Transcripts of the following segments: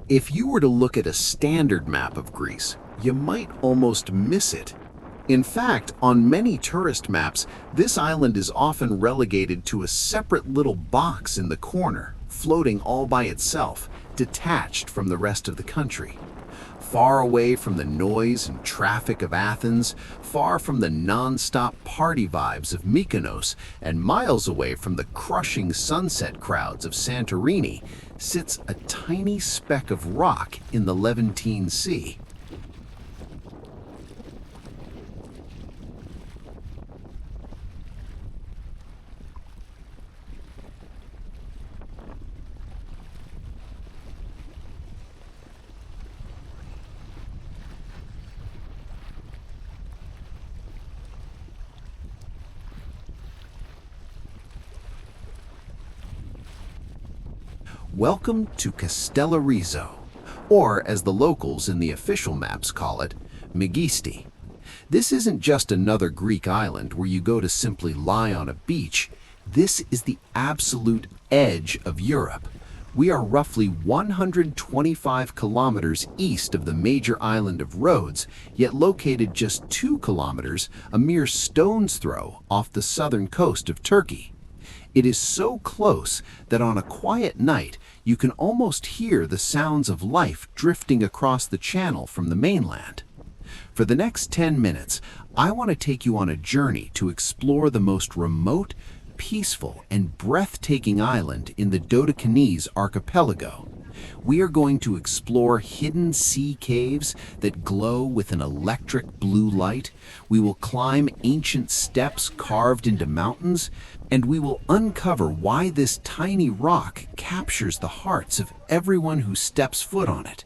If you were to look at a standard map of Greece, you might almost miss it. In fact, on many tourist maps, this island is often relegated to a separate little box in the corner, floating all by itself, detached from the rest of the country. Far away from the noise and traffic of Athens, far from the non-stop party vibes of Mykonos, and miles away from the crushing sunset crowds of Santorini, sits a tiny speck of rock in the Levantine Sea. Welcome to Kastellorizo, or as the locals in the official maps call it, Megisti. This isn't just another Greek island where you go to simply lie on a beach. This is the absolute edge of Europe. We are roughly 125 kilometers east of the major island of Rhodes, yet located just 2 kilometers, a mere stone's throw, off the southern coast of Turkey. It is so close that on a quiet night, you can almost hear the sounds of life drifting across the channel from the mainland. For the next 10 minutes, I want to take you on a journey to explore the most remote, peaceful, and breathtaking island in the Dodecanese archipelago. We are going to explore hidden sea caves that glow with an electric blue light. We will climb ancient steps carved into mountains, and we will uncover why this tiny rock captures the hearts of everyone who steps foot on it.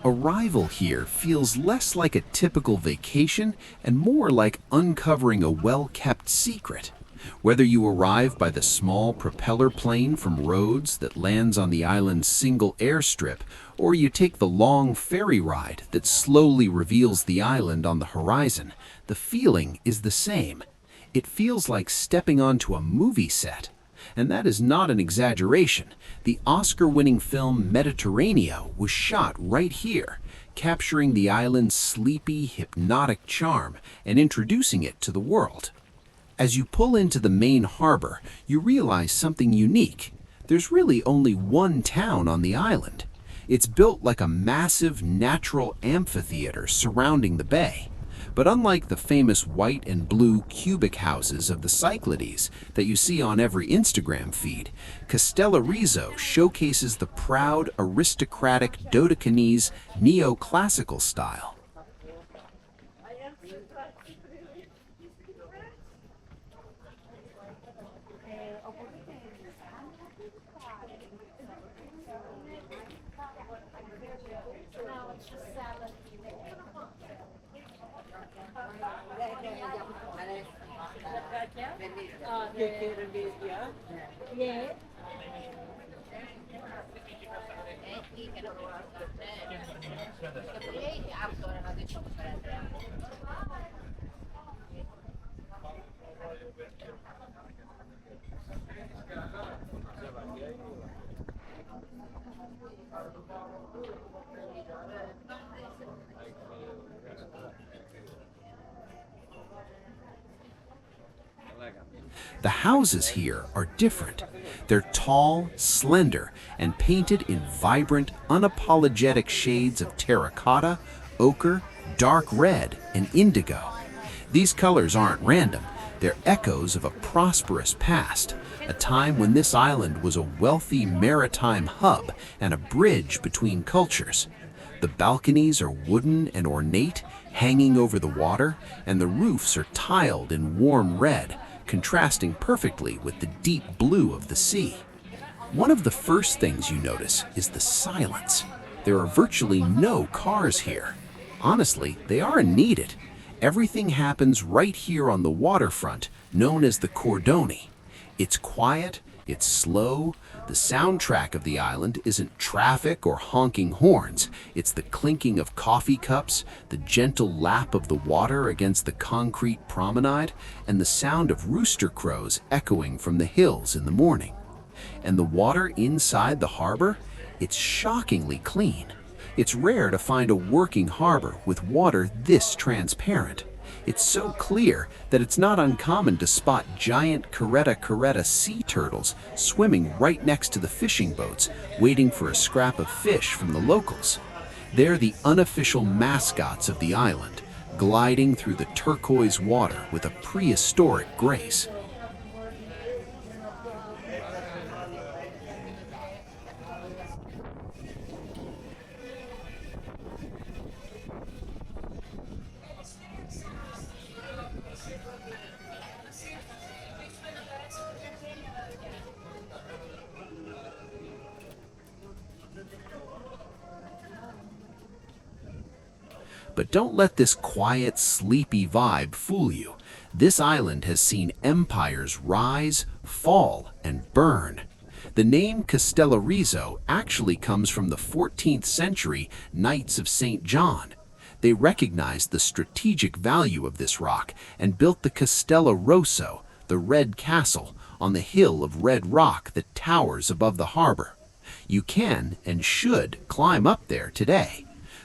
Arrival here feels less like a typical vacation and more like uncovering a well-kept secret. Whether you arrive by the small propeller plane from Rhodes that lands on the island's single airstrip, or you take the long ferry ride that slowly reveals the island on the horizon, the feeling is the same. It feels like stepping onto a movie set. And that is not an exaggeration. The Oscar-winning film Mediterraneo was shot right here, capturing the island's sleepy, hypnotic charm and introducing it to the world. As you pull into the main harbor, you realize something unique. There's really only one town on the island. It's built like a massive natural amphitheater surrounding the bay. But unlike the famous white and blue cubic houses of the Cyclades that you see on every Instagram feed, Kastellorizo showcases the proud, aristocratic Dodecanese neoclassical style. The houses here are different. They're tall, slender, and painted in vibrant, unapologetic shades of terracotta, ochre, dark red, and indigo. These colors aren't random. They're echoes of a prosperous past, a time when this island was a wealthy maritime hub and a bridge between cultures. The balconies are wooden and ornate, hanging over the water, and the roofs are tiled in warm red, contrasting perfectly with the deep blue of the sea. One of the first things you notice is the silence. There are virtually no cars here. Honestly, they aren't needed. Everything happens right here on the waterfront, known as the Cordoni. It's quiet, It's slow. The soundtrack of the island isn't traffic or honking horns. It's the clinking of coffee cups, the gentle lap of the water against the concrete promenade, and the sound of rooster crows echoing from the hills in the morning. And the water inside the harbor? It's shockingly clean. It's rare to find a working harbor with water this transparent. It's so clear that it's not uncommon to spot giant caretta sea turtles swimming right next to the fishing boats, waiting for a scrap of fish from the locals. They're the unofficial mascots of the island, gliding through the turquoise water with a prehistoric grace. But don't let this quiet, sleepy vibe fool you. This island has seen empires rise, fall, and burn. The name Kastellorizo actually comes from the 14th century Knights of St. John. They recognized the strategic value of this rock and built the Castello Rosso, the Red Castle, on the hill of red rock that towers above the harbor. You can and should climb up there today.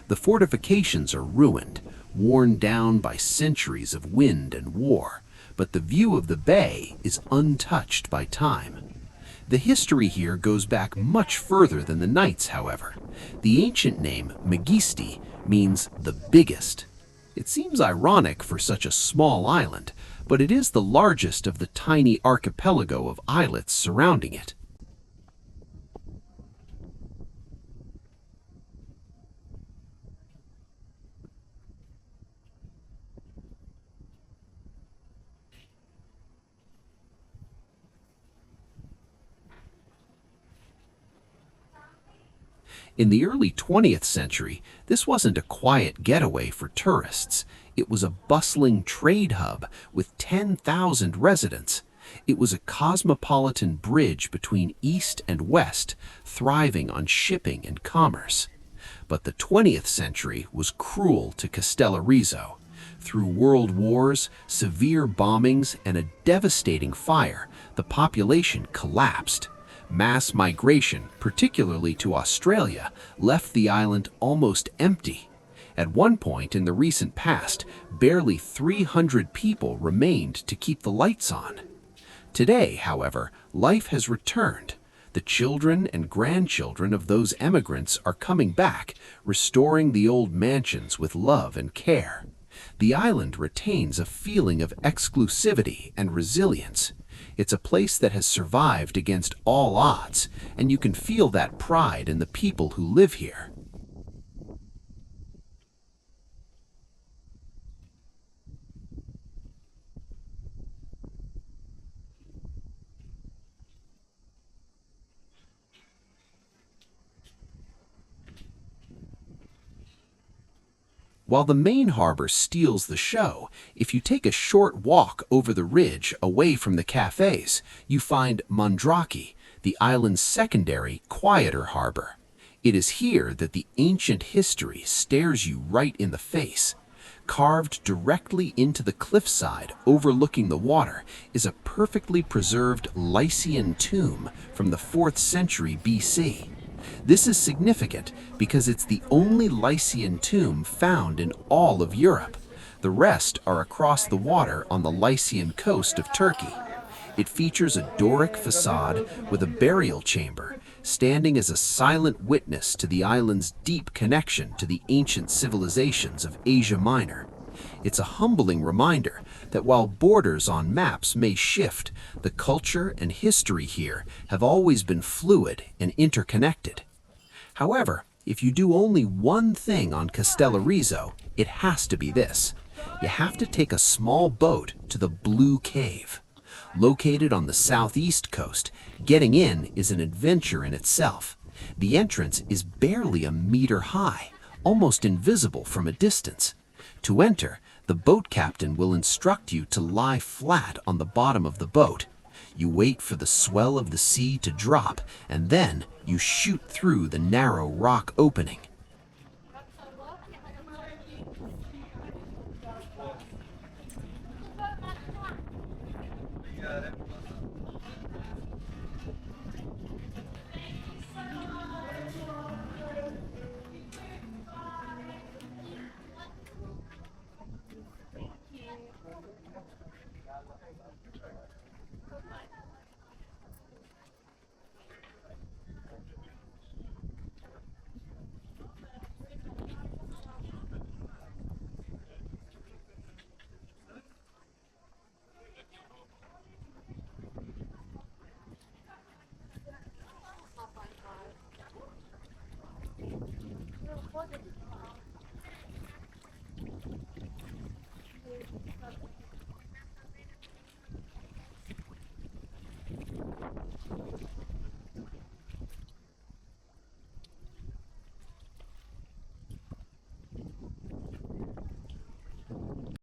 The fortifications are ruined, worn down by centuries of wind and war, but the view of the bay is untouched by time. The history here goes back much further than the Knights, however. The ancient name Megisti means the biggest. It seems ironic for such a small island, but it is the largest of the tiny archipelago of islets surrounding it. In the early 20th century, this wasn't a quiet getaway for tourists. It was a bustling trade hub with 10,000 residents. It was a cosmopolitan bridge between East and West, thriving on shipping and commerce. But the 20th century was cruel to Kastellorizo. Through world wars, severe bombings, and a devastating fire, the population collapsed. Mass migration, particularly to Australia, left the island almost empty. At one point in the recent past, barely 300 people remained to keep the lights on. Today, however, life has returned. The children and grandchildren of those emigrants are coming back, restoring the old mansions with love and care. The island retains a feeling of exclusivity and resilience. It's a place that has survived against all odds, and you can feel that pride in the people who live here. While the main harbor steals the show, if you take a short walk over the ridge away from the cafes, you find Mandraki, the island's secondary, quieter harbor. It is here that the ancient history stares you right in the face. Carved directly into the cliffside overlooking the water is a perfectly preserved Lycian tomb from the 4th century BC. This is significant because it's the only Lycian tomb found in all of Europe. The rest are across the water on the Lycian coast of Turkey. It features a Doric facade with a burial chamber, standing as a silent witness to the island's deep connection to the ancient civilizations of Asia Minor. It's a humbling reminder that while borders on maps may shift, the culture and history here have always been fluid and interconnected. However, if you do only one thing on Kastellorizo, it has to be this. You have to take a small boat to the Blue Cave. Located on the southeast coast, getting in is an adventure in itself. The entrance is barely a meter high, almost invisible from a distance. To enter, the boat captain will instruct you to lie flat on the bottom of the boat. You wait for the swell of the sea to drop, and then you shoot through the narrow rock opening.